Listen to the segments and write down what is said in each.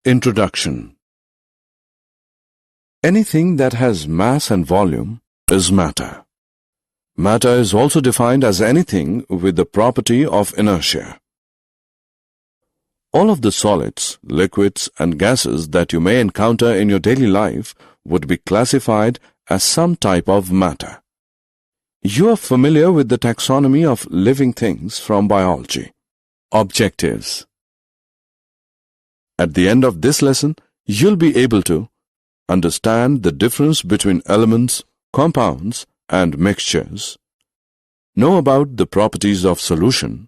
Introduction. Anything that has mass and volume is matter. Matter is also defined as anything with the property of inertia. All of the solids, liquids, and gases that you may encounter in your daily life would be classified as some type of matter. You are familiar with the taxonomy of living things from biology. Objectives. At the end of this lesson, you'll be able to understand the difference between elements, compounds, and mixtures, know about the properties of solution,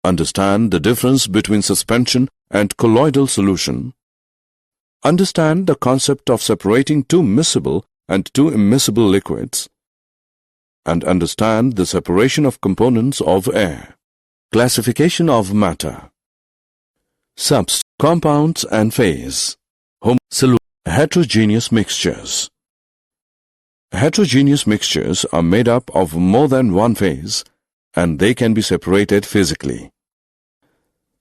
understand the difference between suspension and colloidal solution, understand the concept of separating two miscible and two immiscible liquids, and understand the separation of components of air. Classification of matter. Substance, compounds and phase. Heterogeneous mixtures. Heterogeneous mixtures are made up of more than one phase, and they can be separated physically.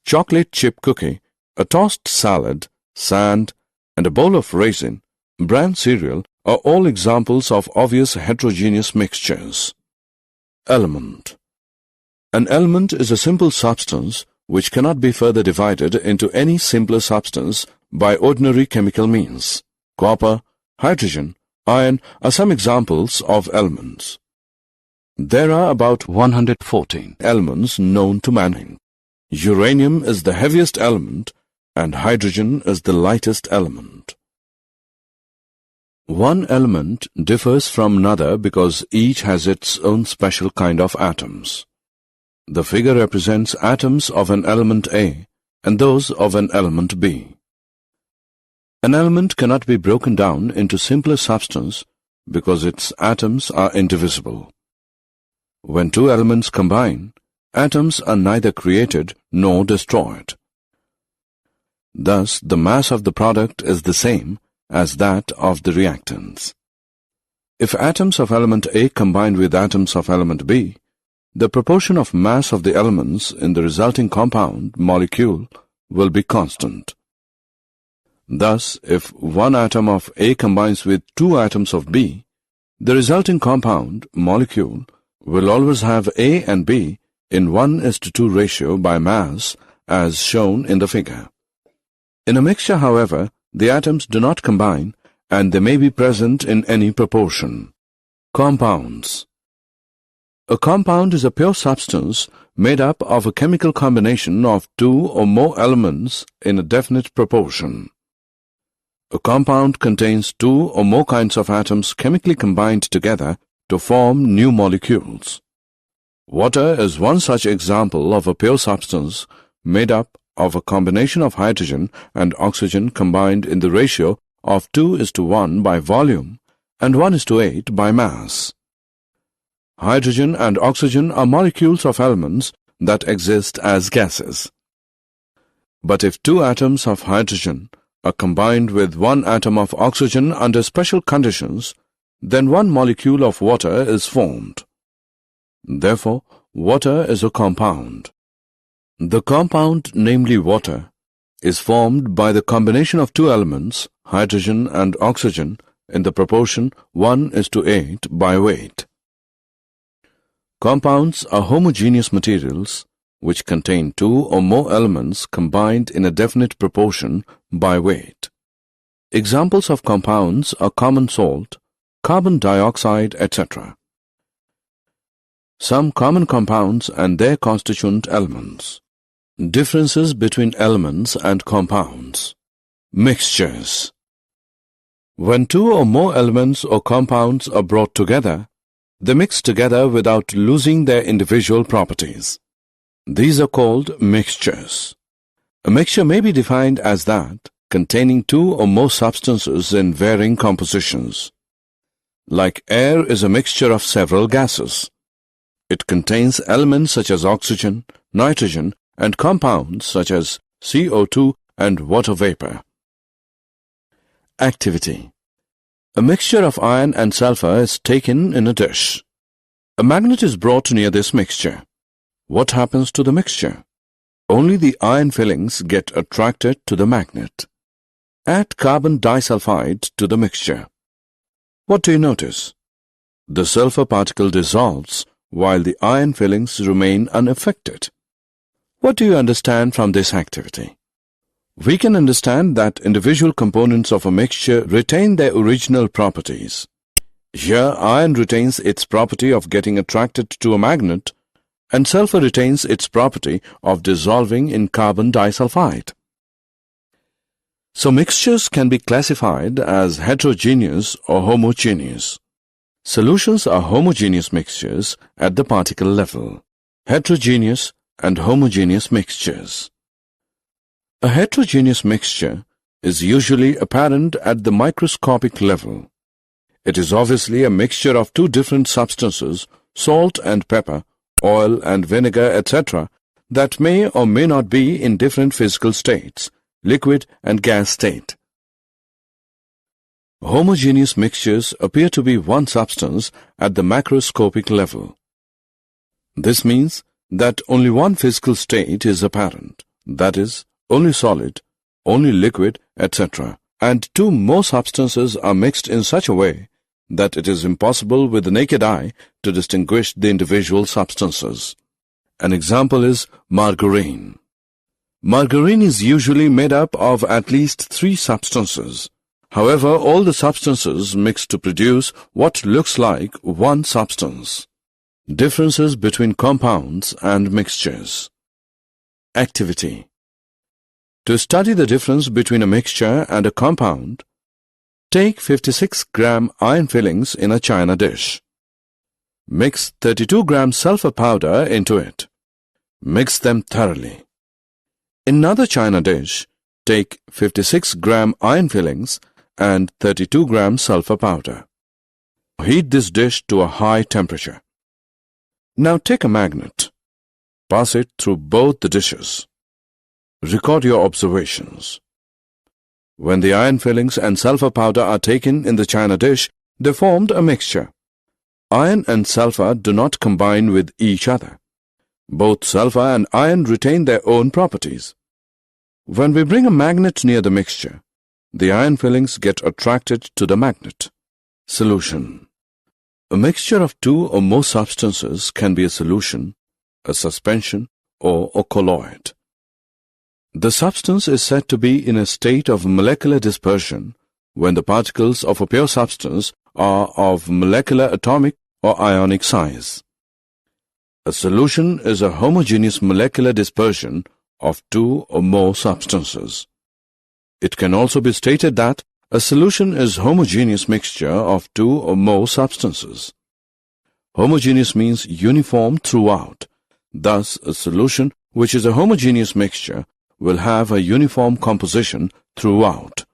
Chocolate chip cookie, a tossed salad, sand, and a bowl of raisin, bran cereal are all examples of obvious heterogeneous mixtures. Element. An element is a simple substance which cannot be further divided into any simpler substance by ordinary chemical means. Copper, hydrogen, iron are some examples of elements. There are about 114 elements known to mankind. Uranium is the heaviest element and hydrogen is the lightest element. One element differs from another because each has its own special kind of atoms. The figure represents atoms of an element A and those of an element B. An element cannot be broken down into simpler substance because its atoms are indivisible. When two elements combine, atoms are neither created nor destroyed. Thus, the mass of the product is the same as that of the reactants. If atoms of element A combine with atoms of element B, the proportion of mass of the elements in the resulting compound molecule will be constant. Thus, if one atom of A combines with two atoms of B, the resulting compound molecule will always have A and B in 1:2 ratio by mass as shown in the figure. In a mixture, however, the atoms do not combine and they may be present in any proportion. Compounds. A compound is a pure substance made up of a chemical combination of two or more elements in a definite proportion. A compound contains two or more kinds of atoms chemically combined together to form new molecules. Water is one such example of a pure substance made up of a combination of hydrogen and oxygen combined in the ratio of 2:1 by volume and 1:8 by mass. Hydrogen and oxygen are molecules of elements that exist as gases. But if two atoms of hydrogen are combined with one atom of oxygen under special conditions, then one molecule of water is formed. Therefore, water is a compound. The compound, namely water, is formed by the combination of two elements, hydrogen and oxygen, in the proportion 1:8 by weight. Compounds are homogeneous materials which contain two or more elements combined in a definite proportion by weight. Examples of compounds are common salt, carbon dioxide, etc. Some common compounds and their constituent elements. Differences between elements and compounds. Mixtures. When two or more elements or compounds are brought together, they mix together without losing their individual properties. These are called mixtures. A mixture may be defined as that containing two or more substances in varying compositions. Like air is a mixture of several gases. It contains elements such as oxygen, nitrogen, and compounds such as CO2 and water vapor. Activity. A mixture of iron and sulfur is taken in a dish. A magnet is brought near this mixture. What happens to the mixture? only the iron fillings get attracted to the magnet. Add carbon disulfide to the mixture. What do you notice? The sulfur particle dissolves while the iron fillings remain unaffected. What do you understand from this activity? We can understand that individual components of a mixture retain their original properties. Here, iron retains its property of getting attracted to a magnet, and sulfur retains its property of dissolving in carbon disulfide. So mixtures can be classified as heterogeneous or homogeneous. Solutions are homogeneous mixtures at the particle level. Heterogeneous and homogeneous mixtures. A heterogeneous mixture is usually apparent at the microscopic level. It is obviously a mixture of two different substances, salt and pepper, oil and vinegar, etc., that may or may not be in different physical states, liquid and gas state. Homogeneous mixtures appear to be one substance at the macroscopic level. This means that only one physical state is apparent, that is, only solid, only liquid, etc., and two more substances are mixed in such a way that it is impossible with the naked eye to distinguish the individual substances. An example is margarine. Margarine is usually made up of at least 3 substances. However, all the substances mix to produce what looks like one substance. Differences between compounds and mixtures. Activity. To study the difference between a mixture and a compound, take 56 gram iron fillings in a china dish. Mix 32 gram sulfur powder into it. Mix them thoroughly. In another china dish, take 56 gram iron fillings and 32 gram sulfur powder. Heat this dish to a high temperature. Now take a magnet. Pass it through both the dishes. Record your observations. When the iron fillings and sulfur powder are taken in the china dish, they formed a mixture. Iron and sulfur do not combine with each other. Both sulfur and iron retain their own properties. When we bring a magnet near the mixture, the iron fillings get attracted to the magnet. Solution. A mixture of 2 or more substances can be a solution, a suspension, or a colloid. The substance is said to be in a state of molecular dispersion when the particles of a pure substance are of molecular atomic or ionic size. A solution is a homogeneous molecular dispersion of 2 or more substances. It can also be stated that a solution is a homogeneous mixture of 2 or more substances. Homogeneous means uniform throughout. Thus, a solution which is a homogeneous mixture will have a uniform composition throughout.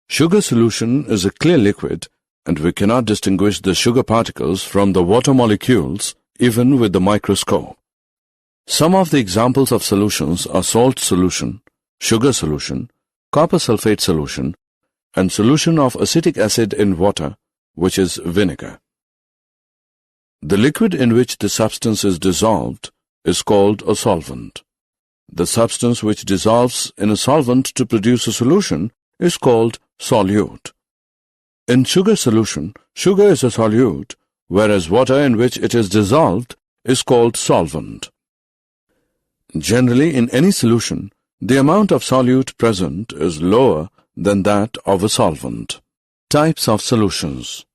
Sugar solution is a clear liquid, and we cannot distinguish the sugar particles from the water molecules even with the microscope. Some of the examples of solutions are salt solution, sugar solution, copper sulfate solution, and solution of acetic acid in water, which is vinegar. The liquid in which the substance is dissolved is called a solvent. The substance which dissolves in a solvent to produce a solution is called solute. In sugar solution, sugar is a solute, whereas water in which it is dissolved is called solvent. Generally, in any solution, the amount of solute present is lower than that of a solvent. Types of solutions.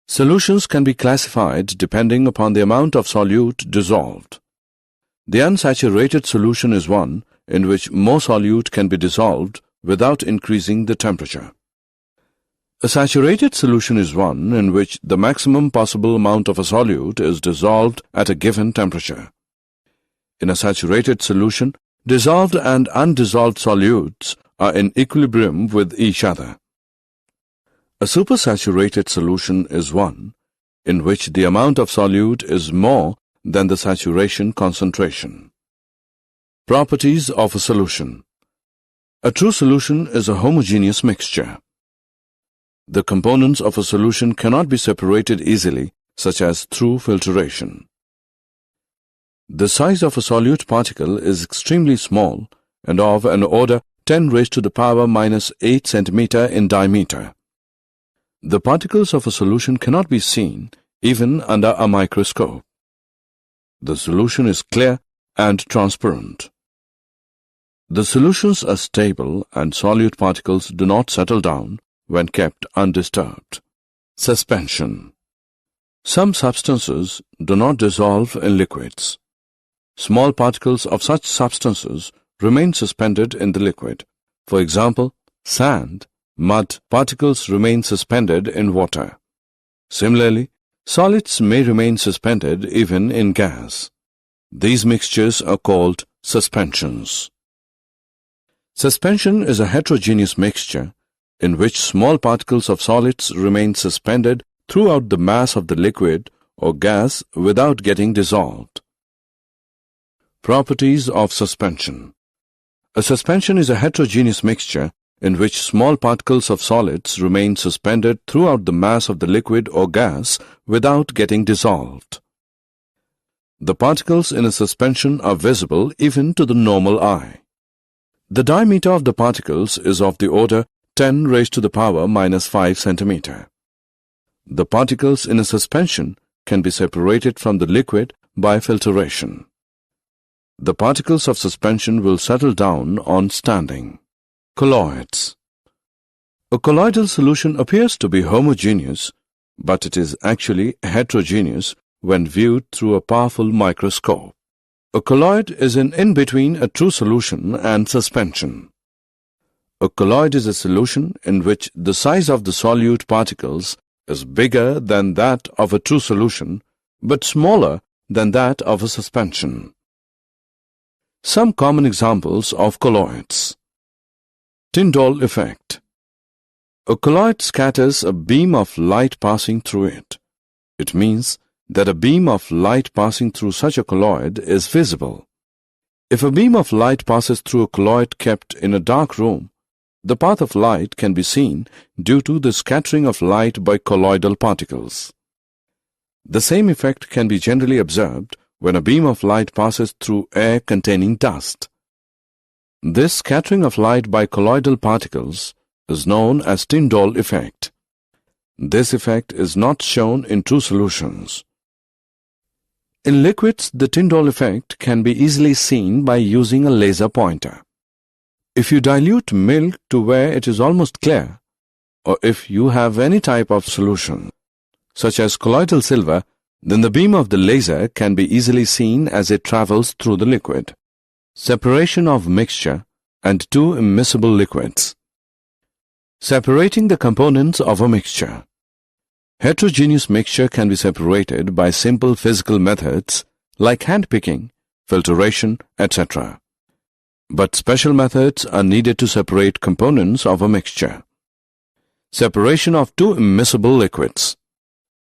Solutions can be classified depending upon the amount of solute dissolved. The unsaturated solution is one in which more solute can be dissolved without increasing the temperature. A saturated solution is one in which the maximum possible amount of a solute is dissolved at a given temperature. In a saturated solution, dissolved and undissolved solutes are in equilibrium with each other. A supersaturated solution is one in which the amount of solute is more than the saturation concentration. Properties of a solution. A true solution is a homogeneous mixture. The components of a solution cannot be separated easily, such as through filtration. The size of a solute particle is extremely small and of an order 10 raised to the power minus 8 centimeter in diameter. The particles of a solution cannot be seen even under a microscope. The solution is clear and transparent. The solutions are stable and solute particles do not settle down when kept undisturbed. Suspension. Some substances do not dissolve in liquids. Small particles of such substances remain suspended in the liquid. For example, sand, mud particles remain suspended in water. Similarly, solids may remain suspended even in gas. These mixtures are called suspensions. Suspension is a heterogeneous mixture in which small particles of solids remain suspended throughout the mass of the liquid or gas without getting dissolved. Properties of suspension. A suspension is a heterogeneous mixture in which small particles of solids remain suspended throughout the mass of the liquid or gas without getting dissolved. The particles in a suspension are visible even to the normal eye. The diameter of the particles is of the order 10 raised to the power minus 5 centimeter. The particles in a suspension can be separated from the liquid by filtration. The particles of suspension will settle down on standing. Colloids. A colloidal solution appears to be homogeneous, but it is actually heterogeneous when viewed through a powerful microscope. A colloid is an in-between a true solution and suspension. A colloid is a solution in which the size of the solute particles is bigger than that of a true solution, but smaller than that of a suspension. Some common examples of colloids. Tyndall effect. A colloid scatters a beam of light passing through it. It means that a beam of light passing through such a colloid is visible. If a beam of light passes through a colloid kept in a dark room, the path of light can be seen due to the scattering of light by colloidal particles. The same effect can be generally observed when a beam of light passes through air containing dust. This scattering of light by colloidal particles is known as Tyndall effect. This effect is not shown in true solutions. In liquids, the Tyndall effect can be easily seen by using a laser pointer. If you dilute milk to where it is almost clear, or if you have any type of solution, such as colloidal silver, then the beam of the laser can be easily seen as it travels through the liquid. Separation of mixture and two immiscible liquids. Separating the components of a mixture. Heterogeneous mixture can be separated by simple physical methods like handpicking, filtration, etc. But special methods are needed to separate components of a mixture. Separation of two immiscible liquids.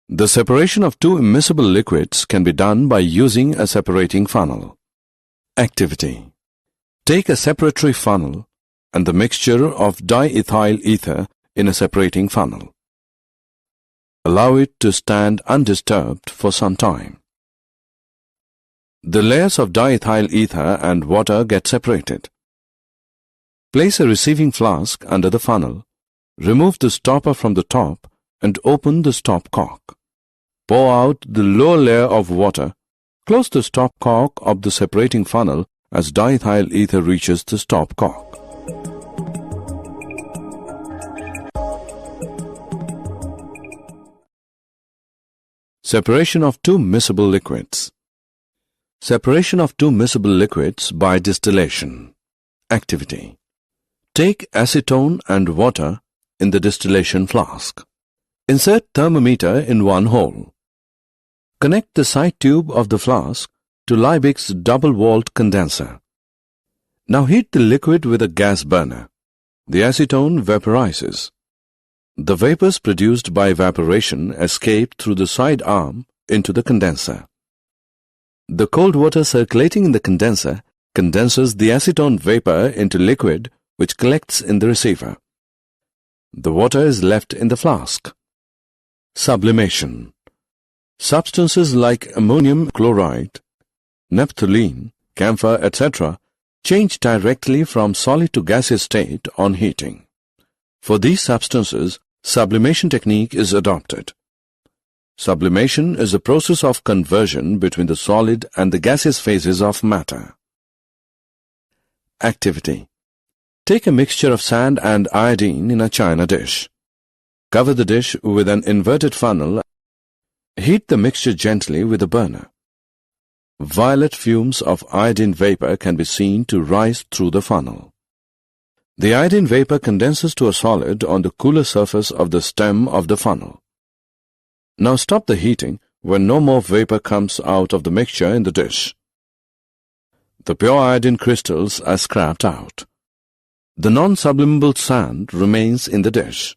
The separation of two immiscible liquids can be done by using a separating funnel. Activity. Take a separatory funnel and the mixture of diethyl ether in a separating funnel. Allow it to stand undisturbed for some time. The layers of diethyl ether and water get separated. Place a receiving flask under the funnel, remove the stopper from the top and open the stopcock. Pour out the lower layer of water. Close the stopcock of the separating funnel as diethyl ether reaches the stopcock. Separation of two miscible liquids. Separation of two miscible liquids by distillation. Activity. Take acetone and water in the distillation flask. Insert thermometer in one hole. Connect the side tube of the flask to Liebig's double-walled condenser. Now heat the liquid with a gas burner. The acetone vaporizes. The vapors produced by evaporation escape through the side arm into the condenser. The cold water circulating in the condenser condenses the acetone vapor into liquid which collects in the receiver. The water is left in the flask. Sublimation. Substances like ammonium chloride, naphthalene, camphor, etc. change directly from solid to gaseous state on heating. For these substances, sublimation technique is adopted. Sublimation is the process of conversion between the solid and the gaseous phases of matter. Activity. Take a mixture of sand and iodine in a china dish. Cover the dish with an inverted funnel. Heat the mixture gently with a burner. Violet fumes of iodine vapor can be seen to rise through the funnel. The iodine vapor condenses to a solid on the cooler surface of the stem of the funnel. Now stop the heating when no more vapor comes out of the mixture in the dish. The pure iodine crystals are scraped out. The non-sublimable sand remains in the dish.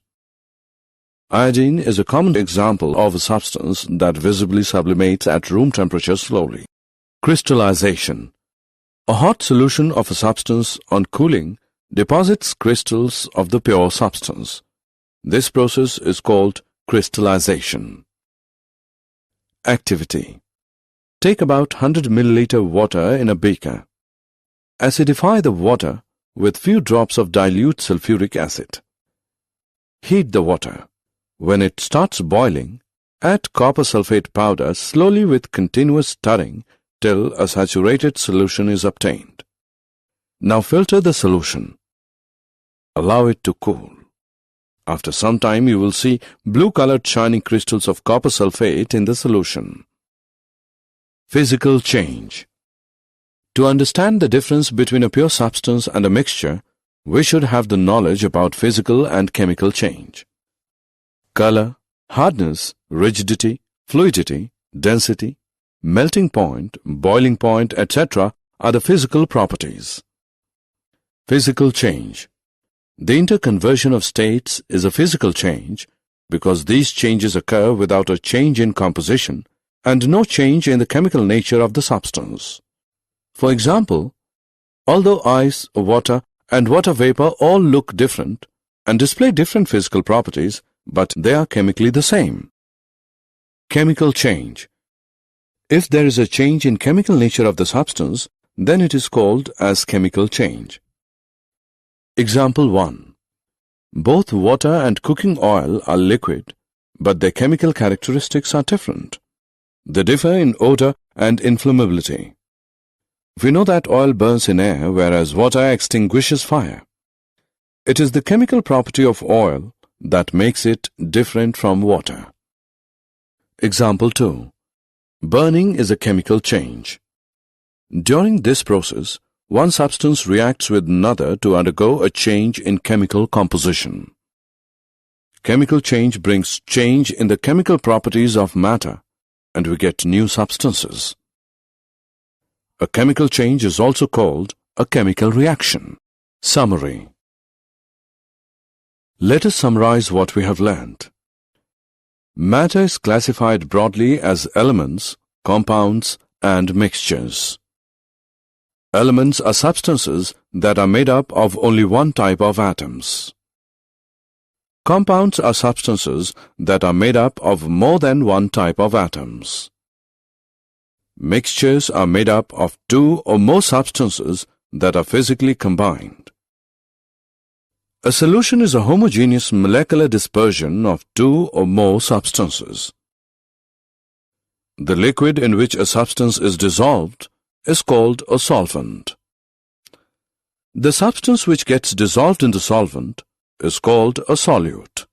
Iodine is a common example of a substance that visibly sublimates at room temperature slowly. Crystallization. A hot solution of a substance on cooling deposits crystals of the pure substance. This process is called crystallization. Activity. Take about 100 milliliter water in a beaker. Acidify the water with few drops of dilute sulfuric acid. Heat the water. When it starts boiling, add copper sulfate powder slowly with continuous stirring till a saturated solution is obtained. Now filter the solution. Allow it to cool. After some time you will see blue-colored shining crystals of copper sulfate in the solution. Physical change. To understand the difference between a pure substance and a mixture, we should have the knowledge about physical and chemical change. Color, hardness, rigidity, fluidity, density, melting point, boiling point, etc. are the physical properties. Physical change. The interconversion of states is a physical change because these changes occur without a change in composition and no change in the chemical nature of the substance. For example, although ice, water, and water vapor all look different and display different physical properties, but they are chemically the same. Chemical change. If there is a change in chemical nature of the substance, then it is called as chemical change. Example 1. Both water and cooking oil are liquid, but their chemical characteristics are different. They differ in odor and inflammability. We know that oil burns in air, whereas water extinguishes fire. It is the chemical property of oil that makes it different from water. Example 2. Burning is a chemical change. During this process, one substance reacts with another to undergo a change in chemical composition. Chemical change brings change in the chemical properties of matter, and we get new substances. A chemical change is also called a chemical reaction. Summary. Let us summarize what we have learned. Matter is classified broadly as elements, compounds, and mixtures. Elements are substances that are made up of only one type of atoms. Compounds are substances that are made up of more than one type of atoms. Mixtures are made up of two or more substances that are physically combined. A solution is a homogeneous molecular dispersion of two or more substances. The liquid in which a substance is dissolved is called a solvent. The substance which gets dissolved in the solvent is called a solute.